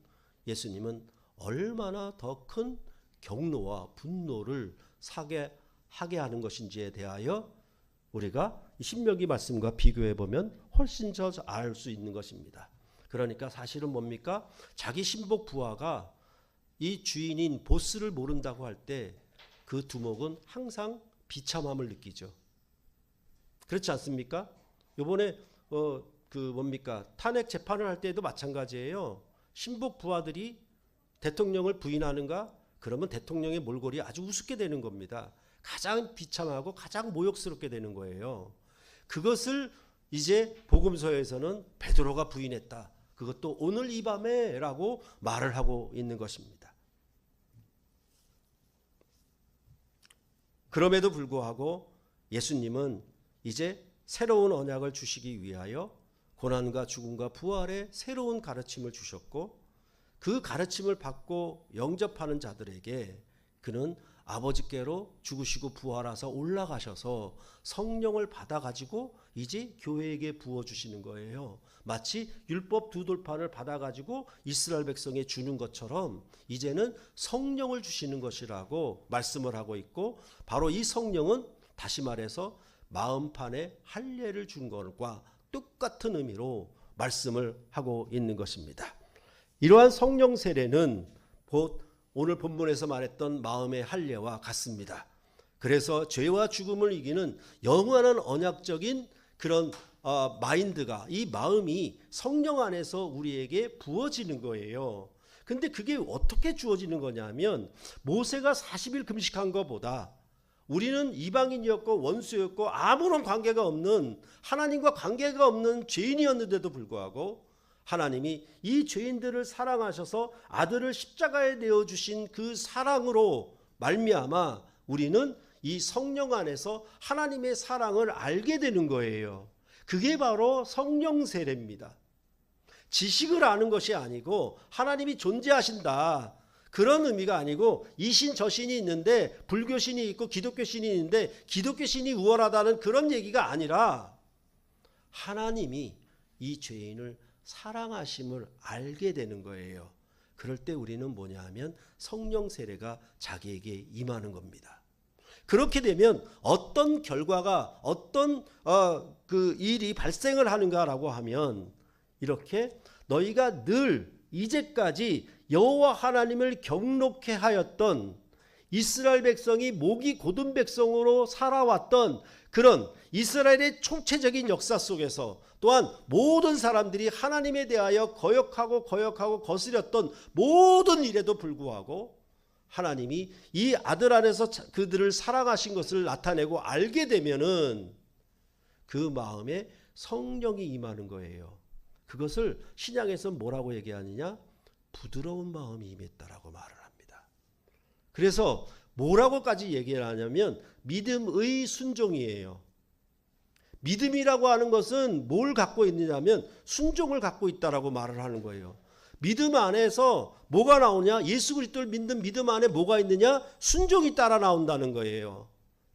[SPEAKER 1] 예수님은 얼마나 더 큰 경노와 분노를 사게 하게 하는 것인지에 대하여 우리가 신명기 말씀과 비교해 보면 훨씬 더 알 수 있는 것입니다. 그러니까 사실은 뭡니까? 자기 신복 부하가 이 주인인 보스를 모른다고 할 때 그 두목은 항상 비참함을 느끼죠. 그렇지 않습니까? 요번에 탄핵 재판을 할 때도 마찬가지예요. 신복 부하들이 대통령을 부인하는가? 그러면 대통령의 몰골이 아주 우습게 되는 겁니다. 가장 비참하고 가장 모욕스럽게 되는 거예요. 그것을 이제 복음서에서는 베드로가 부인했다. 그것도 오늘 이 밤에 라고 말을 하고 있는 것입니다. 그럼에도 불구하고 예수님은 이제 새로운 언약을 주시기 위하여 고난과 죽음과 부활의 새로운 가르침을 주셨고, 그 가르침을 받고 영접하는 자들에게 그는 아버지께로 죽으시고 부활하사 올라가셔서 성령을 받아가지고 이제 교회에게 부어주시는 거예요. 마치 율법 두 돌판을 받아가지고 이스라엘 백성에 주는 것처럼 이제는 성령을 주시는 것이라고 말씀을 하고 있고, 바로 이 성령은 다시 말해서 마음판에 할례를 준 것과 똑같은 의미로 말씀을 하고 있는 것입니다. 이러한 성령 세례는 곧 오늘 본문에서 말했던 마음의 할례와 같습니다. 그래서 죄와 죽음을 이기는 영원한 언약적인 그런 마인드가, 이 마음이 성령 안에서 우리에게 부어지는 거예요. 근데 그게 어떻게 주어지는 거냐면, 모세가 40일 금식한 것보다 우리는 이방인이었고 원수였고 아무런 관계가 없는, 하나님과 관계가 없는 죄인이었는데도 불구하고 하나님이 이 죄인들을 사랑하셔서 아들을 십자가에 내어주신 그 사랑으로 말미암아 우리는 이 성령 안에서 하나님의 사랑을 알게 되는 거예요. 그게 바로 성령 세례입니다. 지식을 아는 것이 아니고 하나님이 존재하신다, 그런 의미가 아니고 이신 저신이 있는데 불교신이 있고 기독교신이 있는데 기독교신이 우월하다는 그런 얘기가 아니라 하나님이 이 죄인을 사랑하심을 알게 되는 거예요. 그럴 때 우리는 뭐냐 하면 성령 세례가 자기에게 임하는 겁니다. 그렇게 되면 어떤 결과가, 어떤 그 일이 발생을 하는가라고 하면, 이렇게 너희가 늘 이제까지 여호와 하나님을 경록케 하였던 이스라엘 백성이 목이 곧은 백성으로 살아왔던 그런 이스라엘의 총체적인 역사 속에서, 또한 모든 사람들이 하나님에 대하여 거역하고 거스렸던 모든 일에도 불구하고 하나님이 이 아들 안에서 그들을 사랑하신 것을 나타내고 알게 되면은 그 마음에 성령이 임하는 거예요. 그것을 신약에서 뭐라고 얘기하느냐? 부드러운 마음이 임했다라고 말을 합니다. 그래서 뭐라고까지 얘기를 하냐면 믿음의 순종이에요. 믿음이라고 하는 것은 뭘 갖고 있느냐면 순종을 갖고 있다라고 말을 하는 거예요. 믿음 안에서 뭐가 나오냐? 예수 그리스도를 믿는 믿음 안에 뭐가 있느냐? 순종이 따라 나온다는 거예요.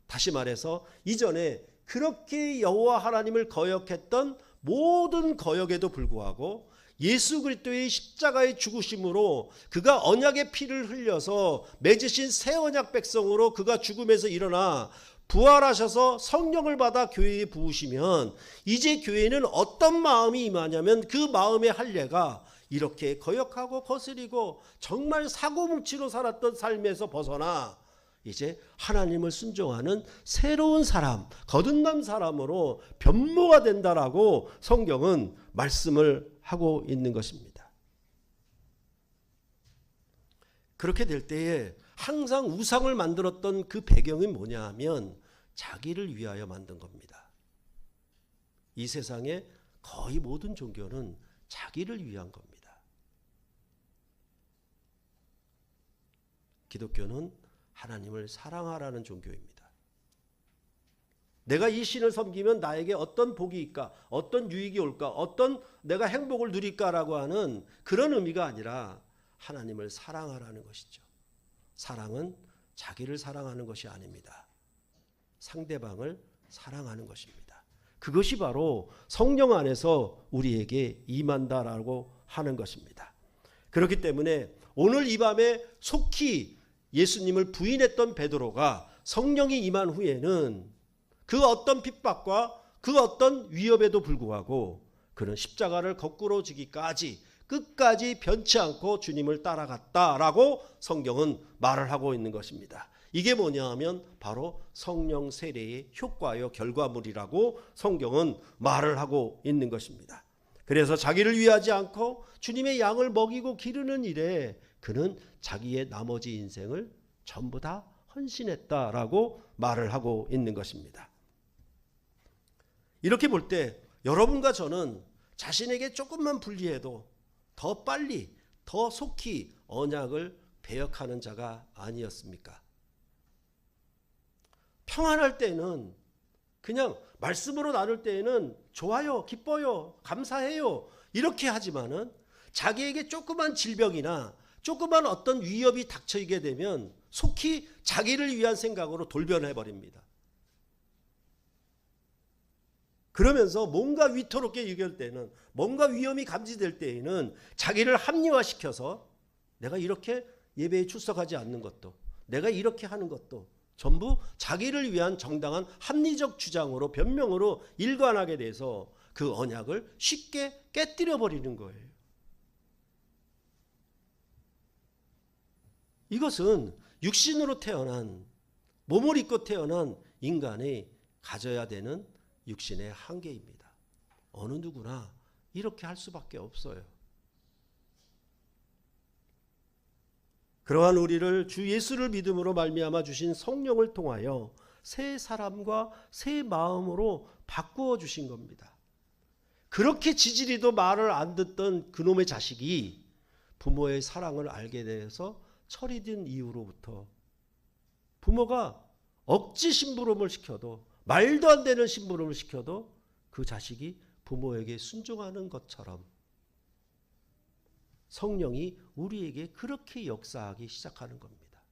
[SPEAKER 1] 다시 말해서 이전에 그렇게 여호와 하나님을 거역했던 모든 거역에도 불구하고 예수 그리스도의 십자가의 죽으심으로 그가 언약의 피를 흘려서 맺으신 새 언약 백성으로 그가 죽음에서 일어나 부활하셔서 성령을 받아 교회에 부으시면 이제 교회는 어떤 마음이 임하냐면 그 마음의 할례가 이렇게 거역하고 거스리고 정말 사고뭉치로 살았던 삶에서 벗어나 이제 하나님을 순종하는 새로운 사람, 거듭난 사람으로 변모가 된다라고 성경은 말씀을 하고 있는 것입니다. 그렇게 될 때에 항상 우상을 만들었던 그 배경이 뭐냐 하면 자기를 위하여 만든 겁니다. 이 세상의 거의 모든 종교는 자기를 위한 겁니다. 기독교는 하나님을 사랑하라는 종교입니다. 내가 이 신을 섬기면 나에게 어떤 복이 있까, 어떤 유익이 올까, 어떤 내가 행복을 누릴까라고 하는 그런 의미가 아니라 하나님을 사랑하라는 것이죠. 사랑은 자기를 사랑하는 것이 아닙니다. 상대방을 사랑하는 것입니다. 그것이 바로 성령 안에서 우리에게 임한다라고 하는 것입니다. 그렇기 때문에 오늘 이 밤에 속히 예수님을 부인했던 베드로가 성령이 임한 후에는 그 어떤 핍박과 그 어떤 위협에도 불구하고 그는 십자가를 거꾸로 지기까지 끝까지 변치 않고 주님을 따라갔다라고 성경은 말을 하고 있는 것입니다. 이게 뭐냐 하면 바로 성령 세례의 효과요 결과물이라고 성경은 말을 하고 있는 것입니다. 그래서 자기를 위하지 않고 주님의 양을 먹이고 기르는 일에 그는 자기의 나머지 인생을 전부 다 헌신했다라고 말을 하고 있는 것입니다. 이렇게 볼 때 여러분과 저는 자신에게 조금만 불리해도 더 빨리 더 속히 언약을 배역하는 자가 아니었습니까? 평안할 때는 그냥 말씀으로 나눌 때에는 좋아요, 기뻐요, 감사해요 이렇게 하지만은 자기에게 조그만 질병이나 조그만 어떤 위협이 닥쳐있게 되면 속히 자기를 위한 생각으로 돌변해 버립니다. 그러면서 뭔가 위태롭게 여길 때는, 뭔가 위험이 감지될 때에는 자기를 합리화시켜서 내가 이렇게 예배에 출석하지 않는 것도, 내가 이렇게 하는 것도 전부 자기를 위한 정당한 합리적 주장으로, 변명으로 일관하게 돼서 그 언약을 쉽게 깨뜨려 버리는 거예요. 이것은 육신으로 태어난, 몸을 입고 태어난 인간이 가져야 되는 육신의 한계입니다. 어느 누구나 이렇게 할 수밖에 없어요. 그러한 우리를 주 예수를 믿음으로 말미암아 주신 성령을 통하여 새 사람과 새 마음으로 바꾸어 주신 겁니다. 그렇게 지지리도 말을 안 듣던 그놈의 자식이 부모의 사랑을 알게 되어서 철이 든 이후로부터 부모가 억지 심부름을 시켜도, 말도 안 되는 심부름을 시켜도 그 자식이 부모에게 순종하는 것처럼 성령이 우리에게 그렇게 역사하기 시작하는 겁니다.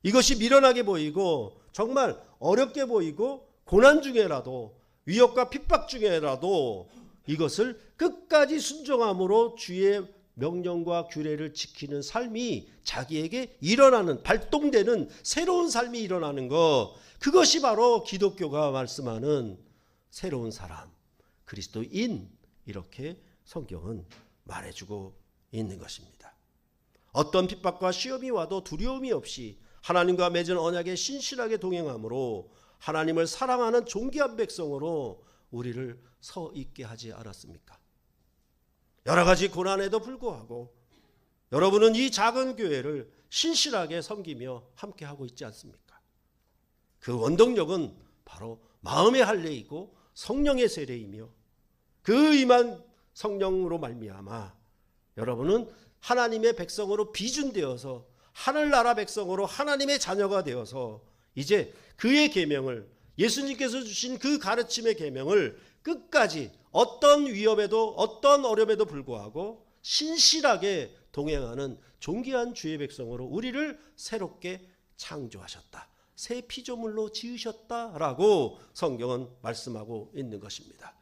[SPEAKER 1] 이것이 미련하게 보이고 정말 어렵게 보이고 고난 중에라도, 위협과 핍박 중에라도 이것을 끝까지 순종함으로 주의 명령과 규례를 지키는 삶이 자기에게 일어나는, 발동되는 새로운 삶이 일어나는 것, 그것이 바로 기독교가 말씀하는 새로운 사람, 그리스도인, 이렇게 성경은 말해주고 있는 것입니다. 어떤 핍박과 시험이 와도 두려움이 없이 하나님과 맺은 언약에 신실하게 동행함으로 하나님을 사랑하는 존귀한 백성으로 우리를 서 있게 하지 않았습니까? 여러 가지 고난에도 불구하고 여러분은 이 작은 교회를 신실하게 섬기며 함께하고 있지 않습니까? 그 원동력은 바로 마음의 할례이고 성령의 세례이며 그 임한 성령으로 말미암아 여러분은 하나님의 백성으로 비준되어서 하늘나라 백성으로 하나님의 자녀가 되어서 이제 그의 계명을, 예수님께서 주신 그 가르침의 계명을 끝까지 어떤 위협에도 어떤 어려움에도 불구하고 신실하게 동행하는 존귀한 주의 백성으로 우리를 새롭게 창조하셨다, 새 피조물로 지으셨다라고 성경은 말씀하고 있는 것입니다.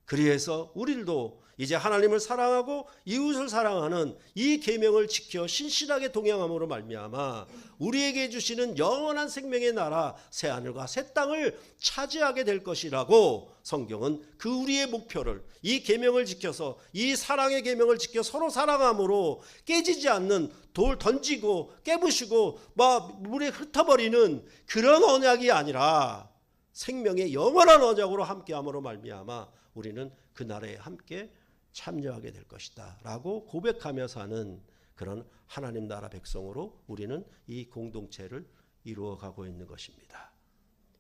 [SPEAKER 1] 그래서 우리들도 이제 하나님을 사랑하고 이웃을 사랑하는 이 계명을 지켜 신실하게 동행함으로 말미암아 우리에게 주시는 영원한 생명의 나라 새하늘과 새 땅을 차지하게 될 것이라고 성경은 그 우리의 목표를, 이 계명을 지켜서, 이 사랑의 계명을 지켜 서로 사랑함으로 깨지지 않는, 돌 던지고 깨부시고 막 물에 흩어버리는 그런 언약이 아니라 생명의 영원한 언약으로 함께함으로 말미암아 우리는 그 나라에 함께 참여하게 될 것이다 라고 고백하며 사는 그런 하나님 나라 백성으로 우리는 이 공동체를 이루어가고 있는 것입니다.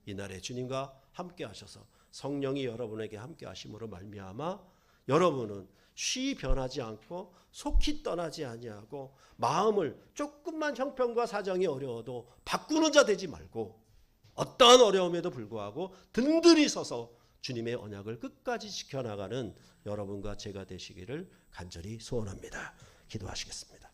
[SPEAKER 1] 이날에 주님과 함께 하셔서 성령이 여러분에게 함께 하심으로 말미암아 여러분은 쉬 변하지 않고 속히 떠나지 아니하고 마음을 조금만 형편과 사정이 어려워도 바꾸는 자 되지 말고 어떠한 어려움에도 불구하고 든든히 서서 주님의 언약을 끝까지 지켜나가는 여러분과 제가 되시기를 간절히 소원합니다. 기도하시겠습니다.